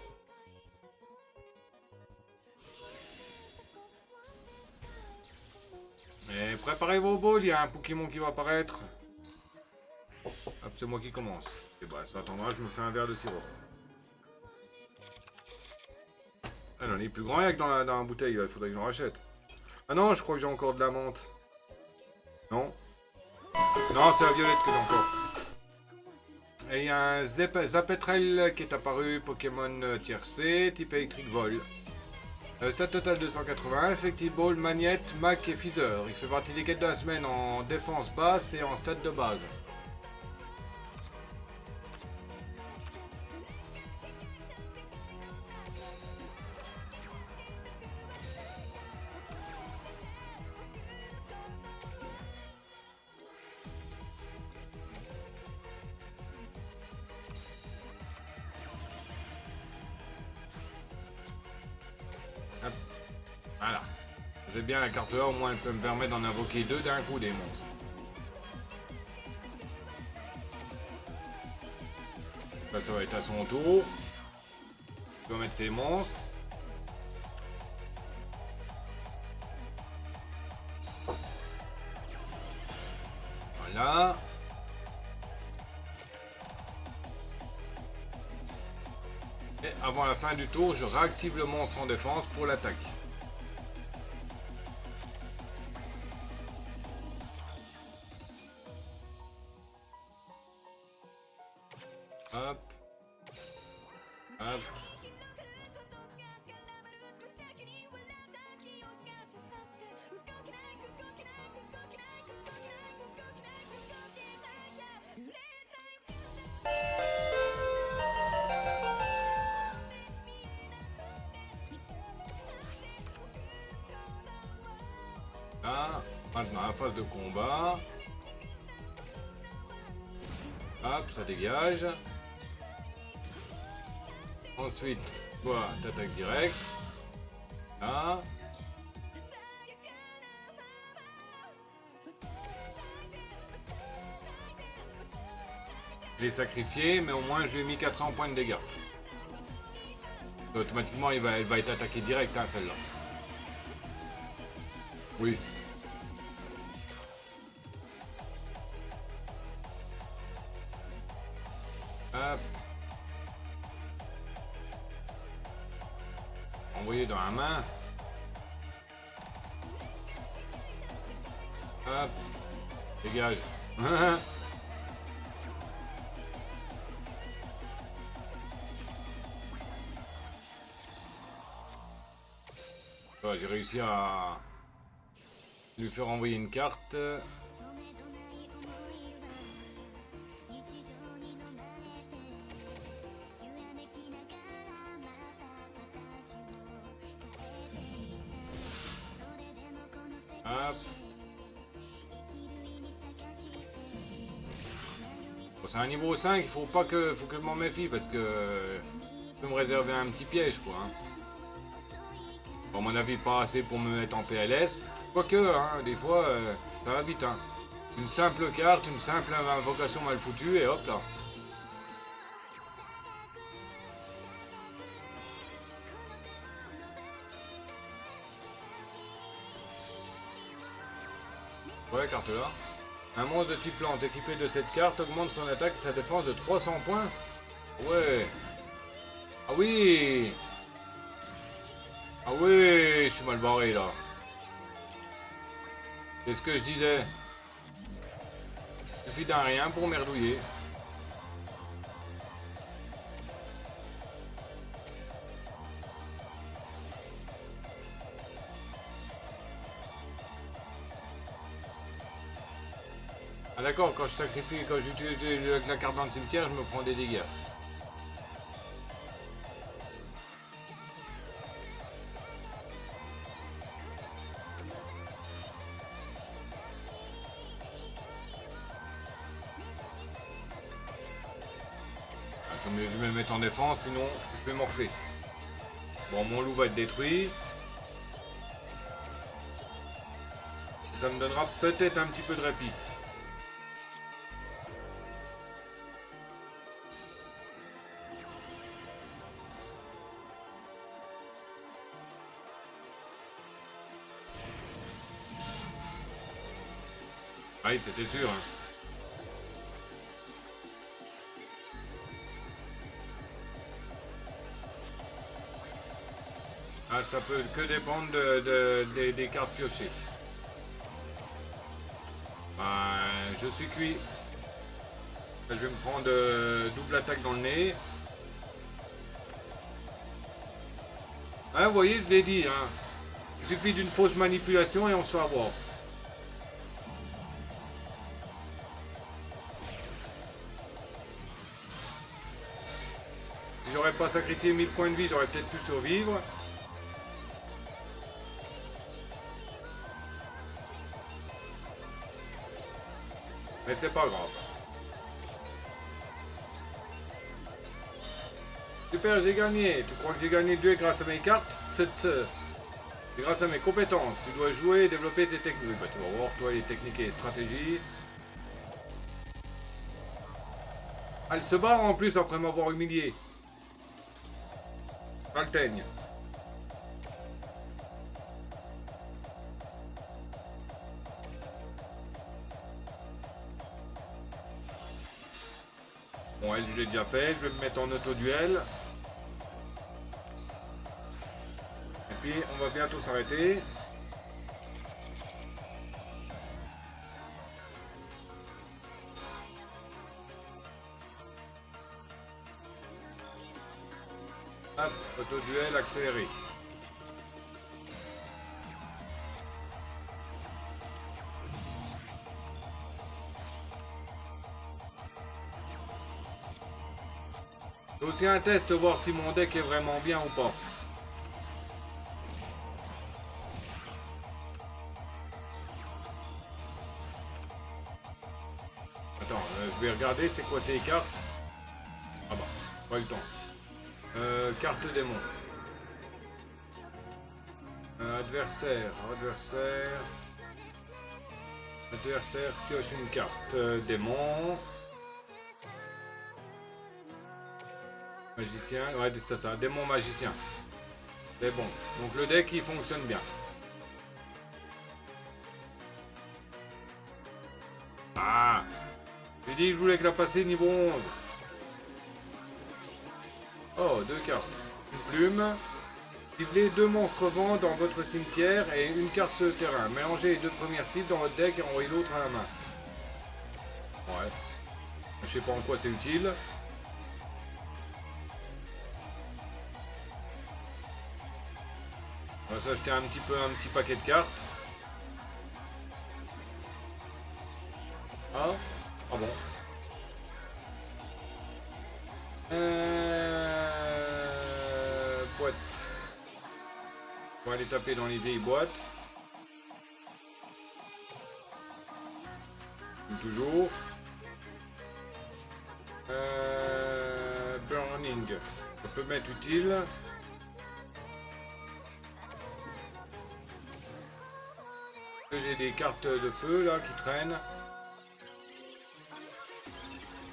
Et préparez vos balls, il y a un Pokémon qui va apparaître. Hop, c'est moi qui commence. Et bah ça attendra, je me fais un verre de sirop. Ah non, il est plus grand rien que dans la bouteille, il faudrait que j'en rachète. Ah non, je crois que j'ai encore de la menthe. Non. Non, c'est la violette que j'ai encore. Et il y a un Zapetrel qui est apparu, Pokémon tier C, type électrique vol. Stade total 280, Effective Ball, Magnette, Mac et Feather. Il fait partie des quêtes de la semaine en défense basse et en stade de base. Hop. Voilà. C'est bien la carte là, au moins elle peut me permettre d'en invoquer deux d'un coup des monstres. Là, ça va être à son tour. Il va mettre ses monstres. Voilà. Et avant la fin du tour, je réactive le monstre en défense pour l'attaque. Hop. Hop. Là, maintenant la phase de combat. Hop, ça dégage. Ensuite, toi, t'attaques direct. Là. Je l'ai sacrifié, mais au moins je lui ai mis 400 points de dégâts. Automatiquement, elle va être attaquée direct, hein, celle-là. Oui. Hop. Envoyer dans la main. Hop. Dégage. J'ai réussi à lui faire envoyer une carte. Hop. Bon, c'est un niveau 5, faut que je m'en méfie parce que je peux me réserver un petit piège quoi. Hein. Bon, à mon avis pas assez pour me mettre en PLS. Quoique, hein, des fois ça va vite. Hein. Une simple carte, une simple invocation mal foutue et hop là. Ouais, carte là. Un monstre de type plante équipé de cette carte augmente son attaque et sa défense de 300 points. Ouais. Ah oui. Ah oui, je suis mal barré là. C'est ce que je disais. Il suffit d'un rien pour merdouiller. Ah d'accord, quand je sacrifie, quand j'utilise la carte dans le cimetière, je me prends des dégâts. Je vais me mettre en défense, sinon je vais morfler. Bon, mon loup va être détruit. Ça me donnera peut-être un petit peu de répit. Ah oui, c'était sûr. Hein. Ah, ça peut que dépendre des cartes piochées. Je suis cuit. Je vais me prendre double attaque dans le nez. Hein, vous voyez, je l'ai dit. Hein. Il suffit d'une fausse manipulation et on se fait avoir. Si j'aurais pas sacrifié 1000 points de vie, j'aurais peut-être pu survivre. Mais c'est pas grave. Super, j'ai gagné. Tu crois que j'ai gagné le duel grâce à mes cartes? C'est grâce à mes compétences. Tu dois jouer et développer tes techniques. Bah, tu vas voir, toi, les techniques et les stratégies. Elle se barre en plus après m'avoir humilié. Alteigne. Bon, elle, je l'ai déjà fait. Je vais me mettre en auto-duel. Et puis, on va bientôt s'arrêter. Hop, auto-duel accéléré. C'est aussi un test, voir si mon deck est vraiment bien ou pas. Attends, je vais regarder c'est quoi ces cartes. Ah bah, pas eu le temps. Carte démon. Adversaire. Adversaire pioche une carte démon. Magicien, ouais c'est ça, démon magicien. C'est bon. Donc le deck il fonctionne bien. Ah, j'ai dit que je voulais que la passer niveau 11. Oh, deux cartes. Une plume. Ciblez deux monstres vents dans votre cimetière et une carte sur le terrain. Mélangez les deux premières cibles dans votre deck et envoyez l'autre à la main. Ouais. Je sais pas en quoi c'est utile. On va s'acheter un petit paquet de cartes. Ah, ah bon. Boîte. On va aller taper dans les vieilles boîtes. Comme toujours. Burning. Ça peut m'être utile. J'ai des cartes de feu là qui traînent.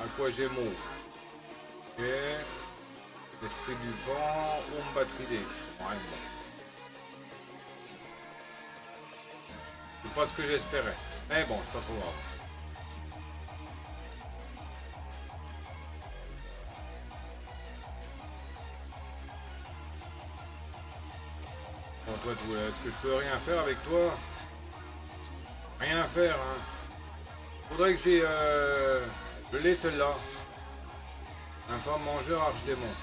Aquagemo. Ok. Esprit du vent. Ombre batterie. Ouais, bon. C'est pas ce que j'espérais. Mais bon, c'est pas trop grave. Bon, toi, est-ce que je peux rien faire avec toi? Rien faire, hein. Faudrait que j'ai... Je l'ai celle-là. Infâme mangeur archdémon.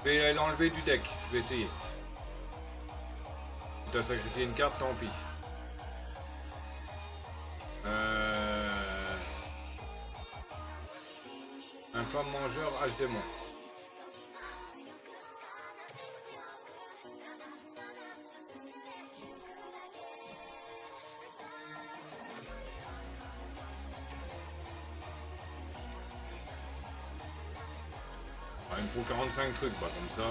Je vais l'enlever du deck. Je vais essayer. Tu as sacrifié une carte, tant pis. Infâme mangeur archdémon. Il me faut 45 trucs, quoi, comme ça.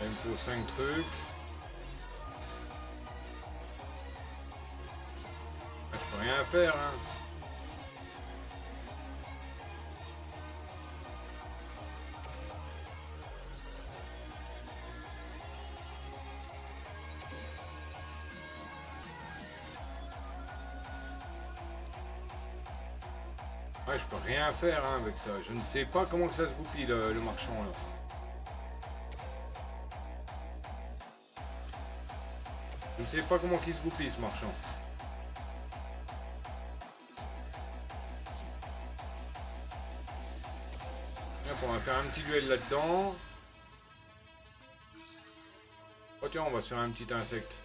Il me faut 5 trucs. Ah, je peux rien faire, hein. Ouais, je peux rien faire hein, avec ça. Je ne sais pas comment que ça se goupille le marchand là. Je ne sais pas comment qu'il se goupille ce marchand. Hop, on va faire un petit duel là-dedans. Oh tiens, on va se faire un petit insecte.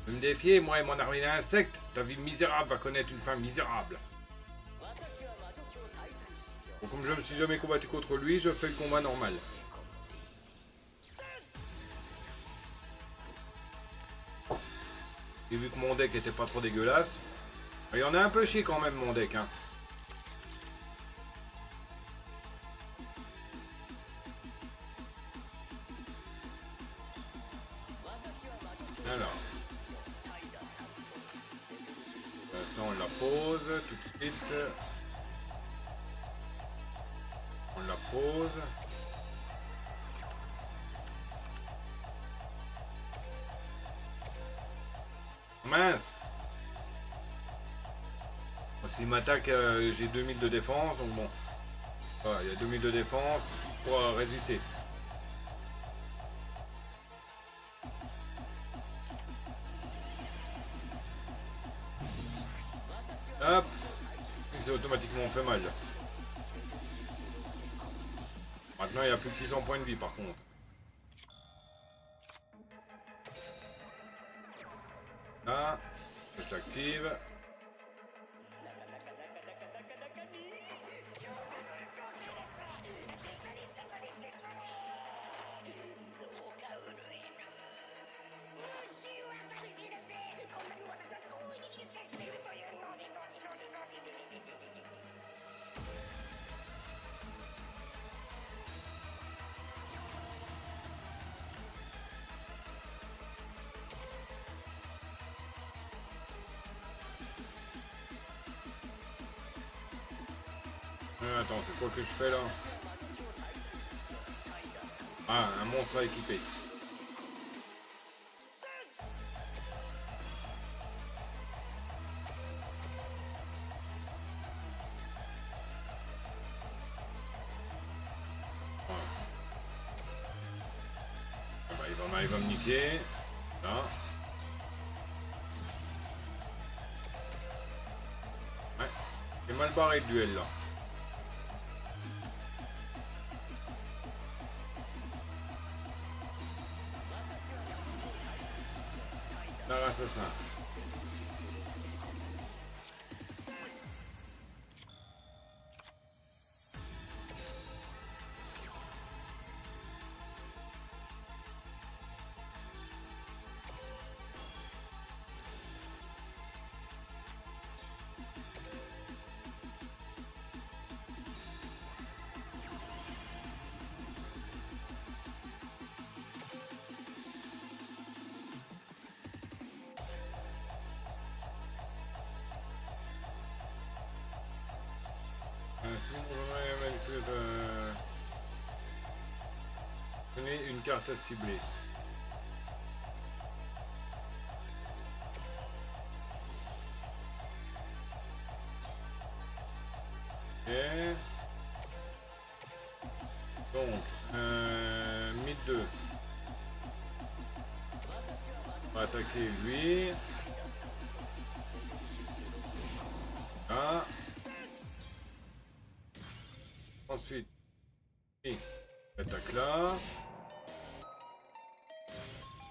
Je vais me défier, moi et mon armée d'insectes. Ta vie misérable va connaître une fin misérable. Bon, comme je ne me suis jamais combattu contre lui, je fais le combat normal. J'ai vu que mon deck était pas trop dégueulasse. Il y en a un peu chier quand même mon deck hein. Alors. Ça on la pose tout de suite. On la pose. Mince. S'il m'attaque, j'ai 2000 de défense, donc bon. Voilà, il y a 2000 de défense pour résister. Hop. C'est automatiquement fait mal. Maintenant, il y a plus de 600 points de vie par contre. Là, je t'active. Attends, c'est quoi que je fais là? Ah, un monstre à équiper. Voilà. Ah bah, il va me niquer. Là. Ouais. C'est mal barré le duel là. Assassin. Prenez une carte à cibler. Ok. Donc, mid 2. On va attaquer lui. Là. Ensuite, il attaque là.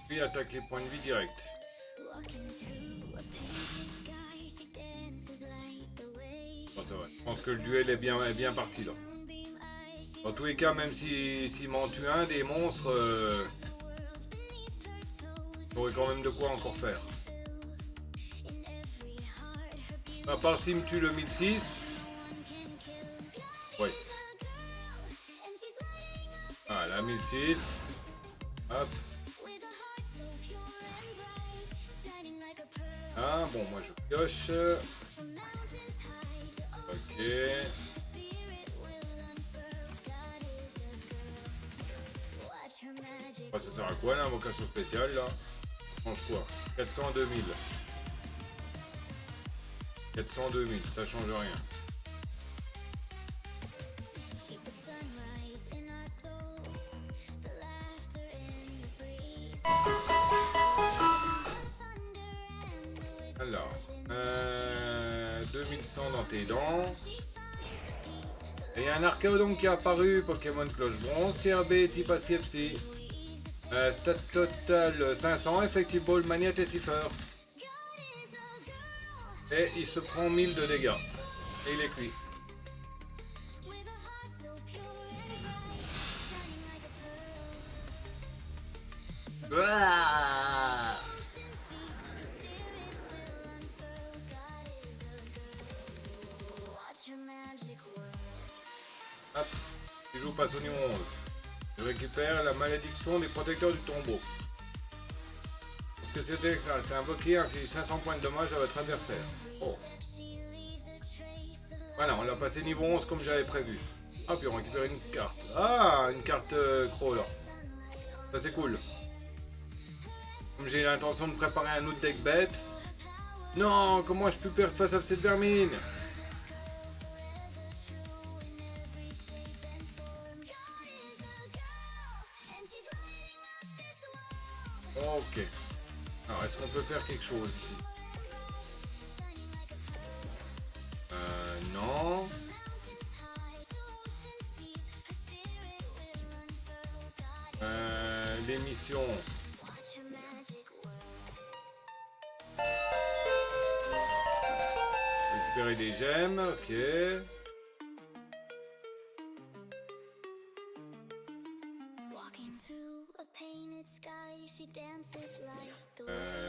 Puis attaque les points de vie direct. Bon, ça va. Je pense que le duel est bien parti là. Dans tous les cas, même s'il m'en tue un des monstres, j'aurais quand même de quoi encore faire. À part s'il me tue le 1006. Oui. Ah, la 1006. Hop. Ah, bon, moi je pioche. Ok. Oh, ça sert à quoi l'invocation spéciale là? Change quoi? 400 2000. 400 2000, ça change rien. Alors, 2100 dans tes dents. Et il y a un Archaeodon qui est apparu, Pokémon Cloche Bronze, tier B, type ACFC. Stat total 500, Effective Ball, Magnette et Cipher. Et il se prend 1000 de dégâts. Et il est cuit. Ah, hop, il joue passe au niveau 11. Je récupère la malédiction des protecteurs du tombeau. Parce que c'était invoqué, inflige 500 points de dommage à votre adversaire. Oh. Voilà, on l'a passé niveau 11 comme j'avais prévu. Ah, puis on récupère une carte. Ah, une carte crawl. Ça c'est cool. Comme j'ai l'intention de préparer un autre deck bête. Non, comment je peux perdre face à cette vermine? Ok. Alors, est-ce qu'on peut faire quelque chose ici? Non. L'émission. Récupérer des gemmes, ok.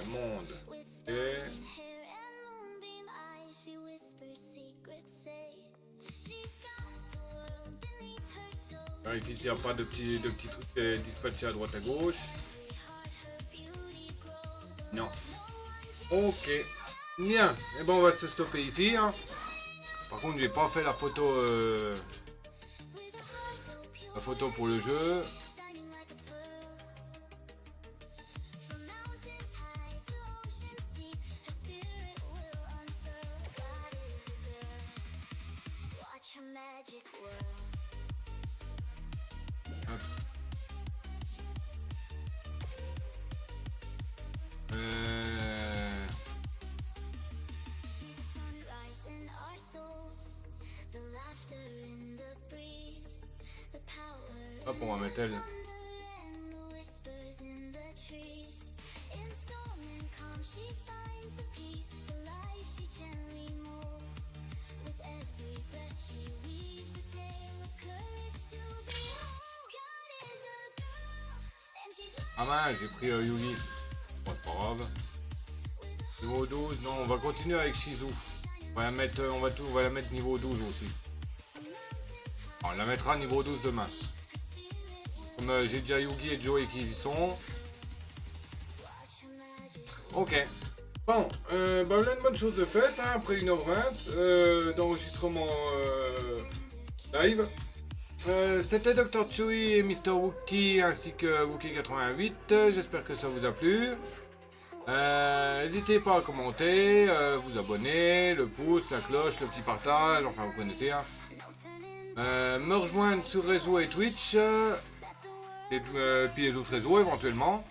Monde. Et... Vérifie s'il n'y a pas de petits trucs dispatchés à droite à gauche. Non. Ok. Bien. Et bon, on va se stopper ici. Hein. Par contre, j'ai pas fait la photo pour le jeu. Hop, on va mettre elle. Ah mince, j'ai pris Yugi. Bon, c'est pas grave. Niveau 12, non, on va continuer avec Shizu. On va la mettre, on va la mettre niveau 12 aussi. On la mettra niveau 12 demain. Comme j'ai déjà Yugi et Joey qui y sont. Ok. Bon, bah là une bonne chose de faite, hein, après 1h20 d'enregistrement live. C'était Dr Chewy et Mr Wookie ainsi que Wookie88. J'espère que ça vous a plu. N'hésitez pas à commenter, vous abonner, le pouce, la cloche, le petit partage, enfin vous connaissez. Hein. Me rejoindre sur réseau et Twitch, et puis les autres réseaux éventuellement.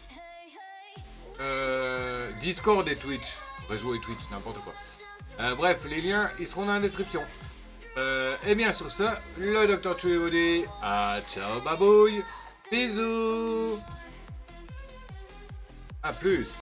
Discord et Twitch, réseau et Twitch, n'importe quoi. Bref, les liens ils seront dans la description. Et bien sur ce, le Dr Chewy vous dit ciao babouille, bisous, à plus.